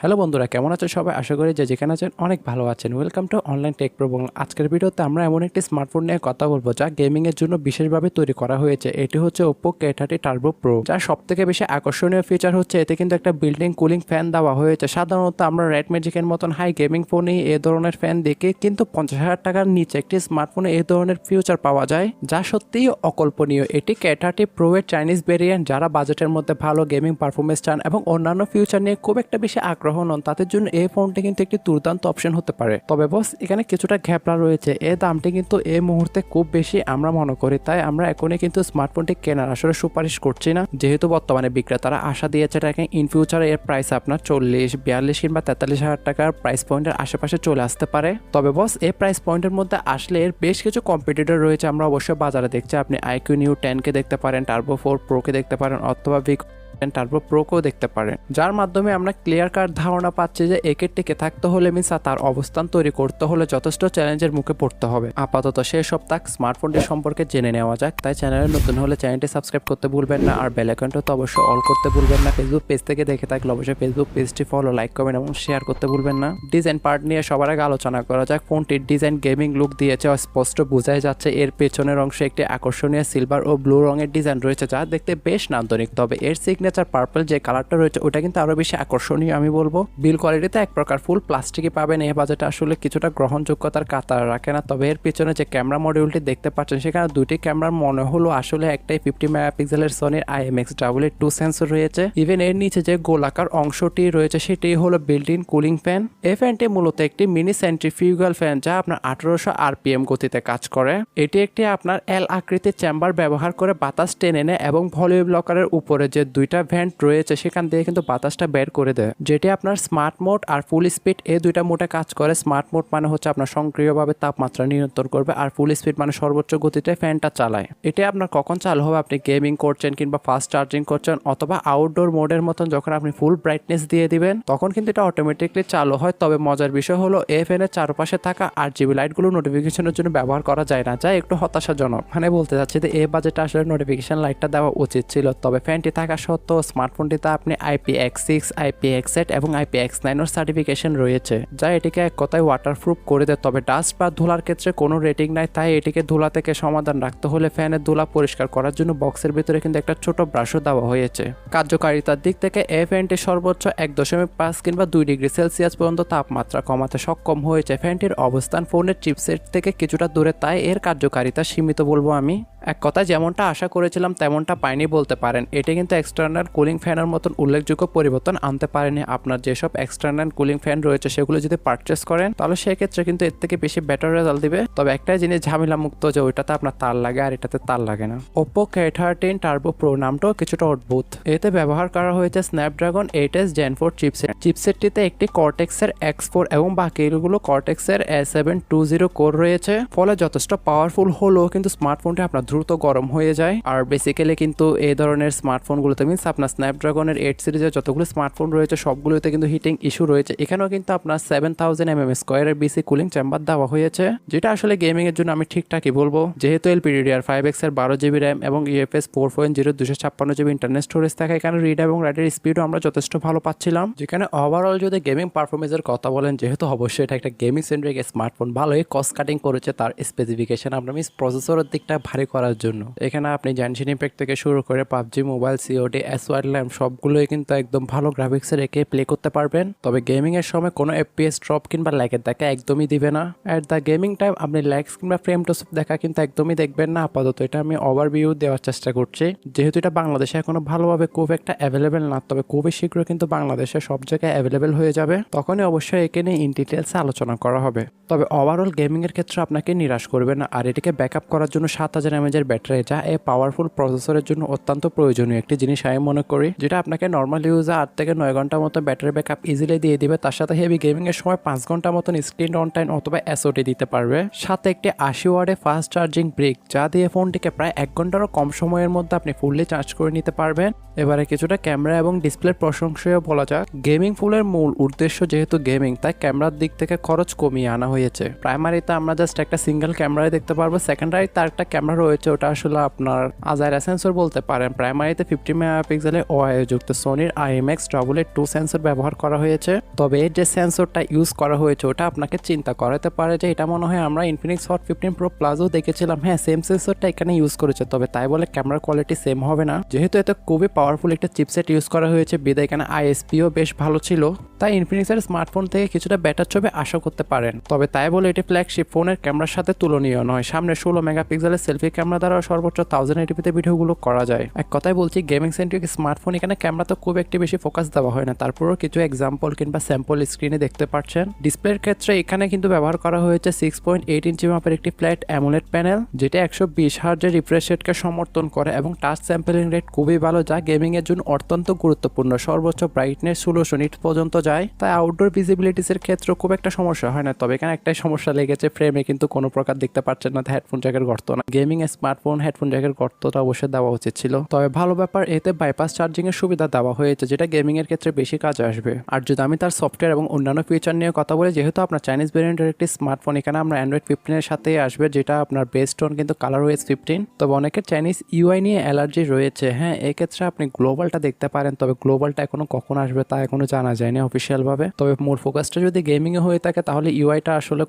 Hello বন্ধুরা, কেমন আছেন সবাই? আশা করি যে যেখানে আছেন অনেক ভালো আছেন। Welcome to online take pro Bangla. আজকের ভিডিওতে আমরা এমন একটি স্মার্টফোন নিয়ে কথা বলবো যা গেমিংয়ের জন্য বিশেষভাবে তৈরি করা হয়েছে। এটি হচ্ছে Oppo K13 Turbo Pro, যার সবথেকে বেশি আকর্ষণীয় ফিচার হচ্ছে এতে কিন্তু একটা বিল্ডিং কুলিং ফ্যান দেওয়া হয়েছে। সাধারণত আমরা রেড ম্যাজিকের মতন হাই গেমিং ফোনে এই ধরনের ফ্যান দেখে, কিন্তু 50,000 টাকার নিচে একটি স্মার্টফোনে এই ধরনের ফিচার পাওয়া যায় যা সত্যিই অকল্পনীয়। এটি K13 Pro এর চাইনিজ ভেরিয়েন্ট। যারা বাজেটের মধ্যে ভালো গেমিং পারফরমেন্স চান এবং অন্যান্য ফিউচার নিয়ে খুব একটা বেশি আগ্রহ নন, তাদের জন্য এই ফোনটি কিন্তু একটি দুর্দান্ত অপশন হতে পারে। তবে বস, এখানে কিছুটা ঘ্যাপলা রয়েছে। এই দামটি কিন্তু এই মুহূর্তে খুব বেশি আমরা মনে করি, তাই আমরা এখনই কিন্তু স্মার্টফোনটি কেনার আসলে সুপারিশ করছি না। যেহেতু বর্তমানে বিক্রেতারা আশা দিয়েছে ট্র্যাকিং ইন ফিউচারে এর প্রাইস আপনার 40, 42 কিংবা 43,000 টাকার প্রাইস পয়েন্টের আশেপাশে চলে আসতে পারে। তবে বস, এই প্রাইস পয়েন্টের মধ্যে আসলে এর বেশ কিছু কম্পিটিটর রয়েছে। আমরা অবশ্যই বাজারে দেখছি। আপনি IQ Neo 10 কে দেখতে পারেন, Turbo 4 Pro কে দেখতে পারেন, অথবা টার্বো প্রোকেও দেখতে পারেন, যার মাধ্যমে আমরা ক্লিয়ার কাট ধারণা পাচ্ছি যে একে টিকে থাকতে হলে তার অবস্থান তৈরি করতে হলে যথেষ্ট চ্যালেঞ্জের মুখে পড়তে হবে। আপাতত সেই সপ্তাহ স্মার্টফোনটি সম্পর্কে জেনে নেওয়া যাক। তাই চ্যানেলে নতুন হলে চ্যানেলটি সাবস্ক্রাইব করতে ভুলবেন না, আর বেল আইকনটা তো অবশ্যই অল করতে ভুলবেন না। ফেসবুক পেজ থেকে দেখে থাকলে অবশ্যই ফেসবুক পেজটি ফলো, লাইক, কমেন্ট এবং শেয়ার করতে ভুলবেন না। ডিজাইন পার্ট নিয়ে সবার আগে আলোচনা করা যাক। ফোনটির ডিজাইন গেমিং লুক দিয়েছে, স্পষ্ট বোঝাই যাচ্ছে এর পেছনের অংশে একটি আকর্ষণীয় সিলভার ও ব্লু রঙের ডিজাইন রয়েছে, যা দেখতে বেশ নান্দনিক। তবে এর সিগনেচার পার্পল যে কালারটা রয়েছে ওটা কিন্তু আরো বেশি আকর্ষণীয় আমি বলবো। বিল কোয়ালিটিতে এক প্রকার ফুল প্লাস্টিকই পাবেন। এই বাজেটে আসলে কিছুটা গ্রহণযোগ্যতার কাতার রাখে না। তবে এর পিছনে যে ক্যামেরা মডিউলটি দেখতে পাচ্ছেন, সেখানে দুটি ক্যামেরার মনে হলো আসলে একটাই 50 মেগাপিক্সেলের সনির IMX2 সেন্সর রয়েছে। ইভেন এর নিচে যে গোলাকার অংশটি রয়েছে সেটি হলো বিল্ট ইন কুলিং ফ্যান। এই ফ্যানটি মূলত একটি মিনি সেন্ট্রিফিউগাল ফ্যান, যা আপনার 1800 RPM গতিতে কাজ করে। এটি একটি আপনার L আকৃতির চেম্বার ব্যবহার করে বাতাস টেনে নেয় এবং ভলিউম লকারের উপরে যে দুইটা ভেন্ট রয়েছে সেখান থেকে কিন্তু বাতাসটা বের করে দেয়, যেটি আপনার স্মার্ট মোড আর ফুল স্পিড এই দুইটা মোডে কাজ করে। স্মার্ট মোড মানে হচ্ছে আপনার সক্রিয়ভাবে তাপমাত্রা নিয়ন্ত্রণ করবে, আর ফুল স্পিড মানে সর্বোচ্চ গতিতে ফ্যানটা চালায়। এটি আপনার কখন চালু হবে? আপনি গেমিং করছেন কিংবা ফাস্ট চার্জিং করছেন, অথবা আউটডোর মোডের মতন যখন আপনি ফুল ব্রাইটনেস দিয়ে দিবেন তখন কিন্তু এটা অটোমেটিকলি চালু হয়। তবে মজার বিষয় হলো এই ফ্যানের চারপাশে থাকা RGB লাইটগুলো নোটিফিকেশনের জন্য ব্যবহার করা যায় না, যা একটু হতাশাজনক। মানে বলতে চাচ্ছি যে এই বাজেটে আসলে নোটিফিকেশন লাইটটা দেওয়া উচিত ছিল। তবে ফ্যানটি থাকা সত্ত্বেও স্মার্টফোনটিতে আপনি IPX6, IPX8 এবং IPX9 এর সার্টিফিকেশন রয়েছে, যা এটিকে এক কথায় ওয়াটারপ্রুফ করে দেয়। তবে ডাস্ট বা ধুলার ক্ষেত্রে কোনো রেটিং নাই, তাই এটিকে ধুলা থেকে সমাধান রাখতে হলে ফ্যানের ধুলা পরিষ্কার করার জন্য বক্সের ভিতরে কিন্তু একটা ছোট ব্রাশও দেওয়া হয়েছে। কার্যকারিতার দিক থেকে এই ফ্যানটি সর্বোচ্চ 1.5 কিংবা 2 ডিগ্রি সেলসিয়াস পর্যন্ত তাপমাত্রা কমাতে সক্ষম হয়েছে। ফ্যানটির অবস্থান ফোনের চিপসেট থেকে কিছুটা দূরে, তাই এর কার্যকারিতা সীমিত বলবো আমি। এক কথায় যেমনটা আশা করেছিলাম তেমনটা পাইনি বলতে পারেন। এটি কিন্তু এক্সটার্নাল কুলিং ফ্যানের মতন উল্লেখযোগ্য পরিবর্তন আনতে পারেনি। আপনার যেসব এক্সটার্নাল কুলিং ফ্যান রয়েছে সেগুলো যদি পারচেস করেন তাহলে সেক্ষেত্রে কিন্তু এর থেকে বেশি বেটার রেজাল্ট দিবে। তবে একটাই জিনিস ঝামেলা মুক্ত, যে ওইটাতে আপনার তার লাগে আর এটাতে তার লাগে না। Oppo K13 Turbo Pro নামটাও কিছুটা অদ্ভুত। এতে ব্যবহার করা হয়েছে Snapdragon 8s Gen 4 চিপসেট। চিপসেটটিতে একটি Cortex-এর X4 এবং বাকিগুলো Cortex-এর A720 কোর রয়েছে, ফলে যথেষ্ট পাওয়ারফুল হলেও কিন্তু স্মার্টফোনটি আপনার দ্রুত গরম হয়ে যায়। আর বেসিক্যালি কিন্তু এই ধরনের স্মার্টফোনগুলোতে আপনার স্ন্যাপড্রাগনের 8 সিরিজের যতগুলো স্মার্টফোন রয়েছে সবগুলোতে কিন্তু হিটিং ইস্যু রয়েছে। এখানেও কিন্তু আপনার 7000 mm² BC কুলিং চেম্বার দেওয়া হয়েছে, যেটা আসলে গেমিং এর জন্য আমি ঠিকঠাকই বলবো। যেহেতু LPDDR5X এর 12GB RAM এবং UFS 4.0 256GB ইন্টারনাল স্টোরেজ থাকে, এখানে রিড এবং রাইটের স্পিডও আমরা যথেষ্ট ভালো পাচ্ছিলাম। যেখানে ওভারঅল যদি গেমিং পারফরমেন্সের কথা বলেন, যেহেতু অবশ্যই এটা একটা গেমিং সেন্ট্রিক স্মার্টফোন, ভালোই কস্ট কাটিং করেছে তার স্পেসিফিকেশন আমরা প্রসেসরের দিকটা ভারী করার জন্য। এখানে আপনি জেনশন ইম্প্যাক্ট থেকে শুরু করে PUBG mobile, COD, S-Wide lamp সবগুলোই কিন্তু একদম ভালো গ্রাফিক্সে রেখে প্লে করতে পারবেন। তবে গেমিং এর সময় কোনো FPS ড্রপ কিংবা ল্যাগের দেখা একদমই দিবে না। এট দ্য গেমিং টাইম আপনি ল্যাগস কিংবা ফ্রেম টু দেখা কিন্তু একদমই দেখবেন না। আপাতত এটা আমি ওভারভিউ দেওয়ার চেষ্টা করছি, যেহেতু এটা বাংলাদেশে এখনো ভালোভাবে খুব একটা অ্যাভেলেবেল না। তবে খুবই শীঘ্র কিন্তু বাংলাদেশে সব জায়গায় অ্যাভেলেবেল হয়ে যাবে, তখনই অবশ্যই একে নিয়ে ইন ডিটেলসে আলোচনা করা হবে। তবে ওভারঅল গেমিং এর ক্ষেত্রে আপনাকে নিরাশ করবে না। আর এটিকে ব্যাকআপ করার জন্য 7000 mAh ব্যাটারি, যা এই পাওয়ারফুল প্রসেসরের জন্য অত্যন্ত প্রয়োজনীয় একটি জিনিস আমি মনে করি, যেটা আপনাকে নর্মাল ইউজে 8 থেকে 9 ঘন্টা মতো ব্যাটারি ব্যাকআপ ইজিলি দিয়ে দিবে। তার সাথে হেভি গেমিং এর সময় 5 ঘন্টা মতন স্ক্রিন অন টাইম অথবা SOT দিতে পারবে। সাথে একটি 80 ওয়াটের ফাস্ট চার্জিং ব্রিক, যা দিয়ে ফোনটিকে প্রায় 1 ঘন্টারও কম সময়ের মধ্যে আপনি ফুললি চার্জ করে নিতে পারবেন। এবারে কিছুটা ক্যামেরা এবং ডিসপ্লের প্রশংসাও বলা যাক। গেমিং ফুলের মূল উদ্দেশ্য যেহেতু গেমিং, তাই ক্যামেরার দিক থেকে খরচ কমিয়ে আনা হয়েছে। প্রাইমারিতে আমরা জাস্ট একটা সিঙ্গেল ক্যামেরায় দেখতে পারবো, সেকেন্ডারিতে আরেকটা ক্যামেরা রয়েছে হয়েছে ওটা আসলে আপনার আজাইরা সেন্সর বলতে পারেন। প্রাইমারিতে 50 মেগাপিক্সেলের ওআইও যুক্ত সোনির IMX8882 সেন্সর ব্যবহার করা হয়েছে। তবে এর যে সেন্সরটা ইউজ করা হয়েছে ওটা আপনাকে চিন্তা করাতে পারে যে এটা মনে হয় আমরা ইনফিনিক্স হট 15 প্রো প্লাসও দেখেছিলাম, হ্যাঁ সেম সেন্সরটা এখানে ইউজ করেছে, তবে তাই বলে ক্যামেরার কোয়ালিটি সেম হবে না। যেহেতু এতে খুবই পাওয়ারফুল একটা চিপসেট ইউজ করা হয়েছে বিদায় এখানে ISPও বেশ ভালো ছিল, তাই ইনফিনিক্সের স্মার্টফোন থেকে কিছুটা বেটার ছবি আশা করতে পারেন। তবে তাই বলে এটি ফ্ল্যাগশিপ ফোনের ক্যামেরার সাথে তুলনীয় নয়। সামনে 16 মেগাপিক্সেলের সেলফি ক্যামেরা দ্বারা সর্বোচ্চ 1080p ভিডিওগুলো করা যায়। এক কথায় বলছি গেমিং সেন্ট্রিক স্মার্টফোন, এখানে ক্যামেরা তো খুব একটি বেশি ফোকাস দেওয়া হয় না, তারপরেও কিছু এক্সাম্পল কিংবা স্যাম্পল স্ক্রিনে দেখতে পাচ্ছেন। ডিসপ্লের ক্ষেত্রে এখানে কিন্তু ব্যবহার করা হয়েছে 6.8 ইঞ্চি মাপের একটি ফ্ল্যাট অ্যামোলেড প্যানেল, যেটা 120 হার্জের রিফ্রেশ রেটকে সমর্থন করে এবং টাচ স্যাম্পলিং রেট খুবই ভালো, যা গেমিং এর জন্য অত্যন্ত গুরুত্বপূর্ণ। সর্বোচ্চ ব্রাইটনেস 1600 নিট পর্যন্ত যায়, তাই আউটডোর ভিজিবিলিটিস এর ক্ষেত্রে খুব একটা সমস্যা হয় না। তবে এখানে একটাই সমস্যা লেগেছে, ফ্রেমে কিন্তু কোনো প্রকার দেখতে পাচ্ছেন না হেডফোন জ্যাকের গর্ত না। গেমিং স্মার্টফোন হেডফোন জ্যাকের গর্তটা অবশ্যই দেওয়া উচিত ছিল। তবে ভালো ব্যাপার এতে বাইপাস চার্জিং এর সুবিধা দেওয়া হয়েছে, যেটা গেমিং এর ক্ষেত্রে বেশি কাজে আসবে। আর যদি আমি তার সফটওয়্যার এবং অন্যান্য ফিচার নিয়ে কথা বলি, যেহেতু আপনার চাইনিজ ভেরিয়েন্টের একটি স্মার্টফোন, এখানে আমরা অ্যান্ড্রয়েড 15 এর সাথে আসবে, যেটা আপনার বেস্ট অন কিন্তু ColorOS 15। তবে অনেকের চাইনিজ ইউআই নিয়ে অ্যালার্জি রয়েছে, হ্যাঁ এক্ষেত্রে আপনি গ্লোবালটা দেখতে পারেন, তবে গ্লোবালটা এখনো কখন আসবে তা এখনো জানা যায়নি অফিসিয়াল ভাবে। তবে মোর ফোকাসটা যদি গেমিং এ হয়ে থাকে তাহলে ইউআইটা আসলে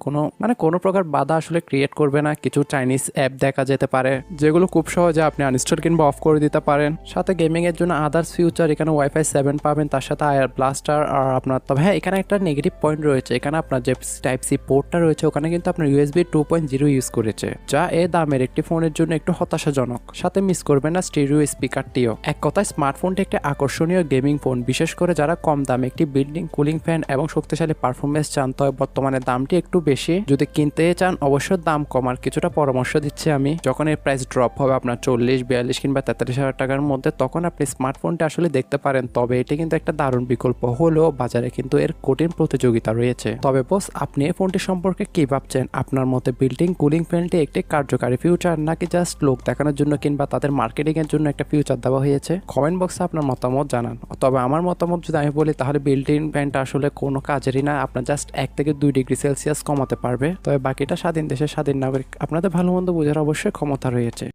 কোনো প্রকার বাধা আসলে ক্রিয়েট করবে না। কিছু চাইনিজ অ্যাপ দেখা যেতে পারে যেগুলো খুব সহজে আপনি আনইনস্টল কিংবা অফ করে দিতে পারেন। সাথে গেমিং এর জন্য আদার্স ফিউচার, এখানে ওয়াইফাই 7 পাবেন, তার সাথে আয়ার ব্লাস্টার আর আপনার। তবে হ্যাঁ এখানে একটা নেগেটিভ পয়েন্ট রয়েছে, এখানে আপনার যে টাইপ সি পোর্টটা রয়েছে ওখানে কিন্তু আপনার USB 2.0 ইউজ করেছে, যা এ দামের একটি ফোনের জন্য একটু হতাশাজনক। সাথে মিস করবেন না স্টিরিও স্পিকারটিও। এক কথায় স্মার্টফোনটি একটি আকর্ষণীয় গেমিং ফোন, বিশেষ করে যারা কম দামে একটি বিল্ডিং কুলিং ফ্যান এবং শক্তিশালী পারফরমেন্স চান। তবে বর্তমানে দামটি একটু বেশি, যদি কিনতে চান অবশ্যই দাম কমার কিছুটা পরামর্শ দিচ্ছি আমি। যখন এর প্রাইস ড্রপ হবে আপনার 40, 42 কিংবা 43,000 টাকার মধ্যে, তখন আপনি স্মার্টফোনটা আসলে দেখতে পারেন। তবে এটি কিন্তু একটা দারুণ বিকল্প হলেও বাজারে কিন্তু এর কঠিন প্রতিযোগিতা রয়েছে। তবে বস আপনি এই ফোনটি সম্পর্কে কি ভাবছেন? আপনার মতে বিল্ডিং কুলিং ফ্যানটি একটি কার্যকারী ফিউচার নাকি জাস্ট লোক দেখানোর জন্য কিংবা তাদের মার্কেটিং এর জন্য একটা ফিউচার দেওয়া হয়েছে? কমেন্ট বক্সে আপনার মতামত জানান। তবে আমার মতামত যদি আমি বলি তাহলে বিল্ডিং ফ্যানটা আসলে কোনো কাজেরই না, আপনার জাস্ট 1 থেকে 2 ডিগ্রি সেলসিয়াস কমাতে পারবে। তবে বাকিটা স্বাধীন দেশের স্বাধীন নাগরিক, আপনাদের ভালো মন্দ বোঝার অবশ্যই ক্ষমতা রয়েছে।